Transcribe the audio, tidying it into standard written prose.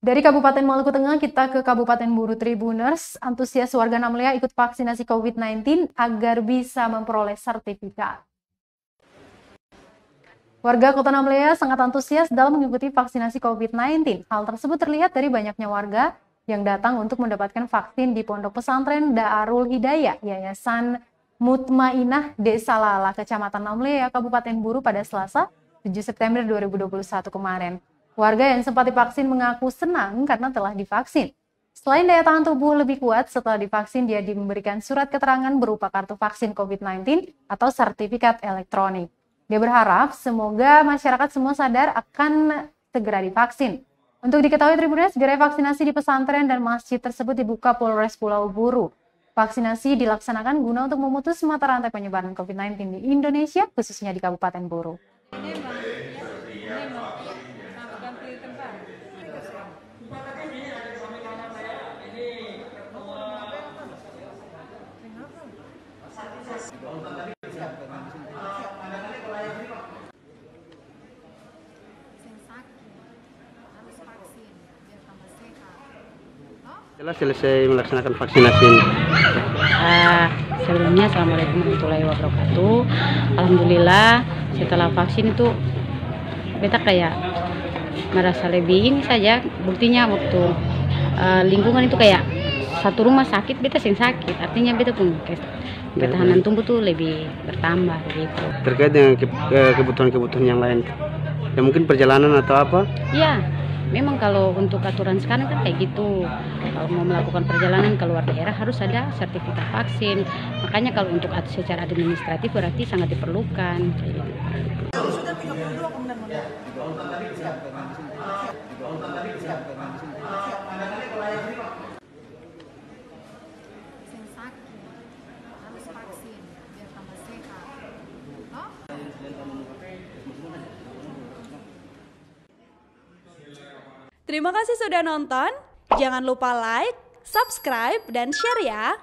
Dari Kabupaten Maluku Tengah, kita ke Kabupaten Buru Tribuners. Antusias warga Namlea ikut vaksinasi COVID-19 agar bisa memperoleh sertifikat. Warga Kota Namlea sangat antusias dalam mengikuti vaksinasi COVID-19. Hal tersebut terlihat dari banyaknya warga yang datang untuk mendapatkan vaksin di Pondok Pesantren Daarul Hidayah, Yayasan Mutmainah Desa Lala, Kecamatan Namlea, Kabupaten Buru pada Selasa, 7 September 2021 kemarin. Warga yang sempat divaksin mengaku senang karena telah divaksin. Selain daya tahan tubuh lebih kuat, setelah divaksin dia diberikan surat keterangan berupa kartu vaksin COVID-19 atau sertifikat elektronik. Dia berharap semoga masyarakat semua sadar akan segera divaksin. Untuk diketahui Tribuners, gerai vaksinasi di pesantren dan masjid tersebut dibuka Polres Pulau Buru. Vaksinasi dilaksanakan guna untuk memutus mata rantai penyebaran COVID-19 di Indonesia, khususnya di Kabupaten Buru. Setelah selesai melaksanakan vaksinasi ini. Sebelumnya Assalamualaikum warahmatullahi wabarakatuh. Alhamdulillah setelah vaksin itu beta kayak merasa lebih ini saja. Buktinya waktu lingkungan itu kayak satu rumah sakit beta yang sakit, artinya beta pun ketahanan tubuh tuh lebih bertambah gitu. Terkait dengan kebutuhan-kebutuhan yang lain, ya mungkin perjalanan atau apa? Ya, memang kalau untuk aturan sekarang kan kayak gitu. Kalau mau melakukan perjalanan keluar daerah harus ada sertifikat vaksin. Makanya kalau untuk secara administratif berarti sangat diperlukan. Sudah 32 kemudian. Terima kasih sudah nonton. Jangan lupa like, subscribe, dan share ya.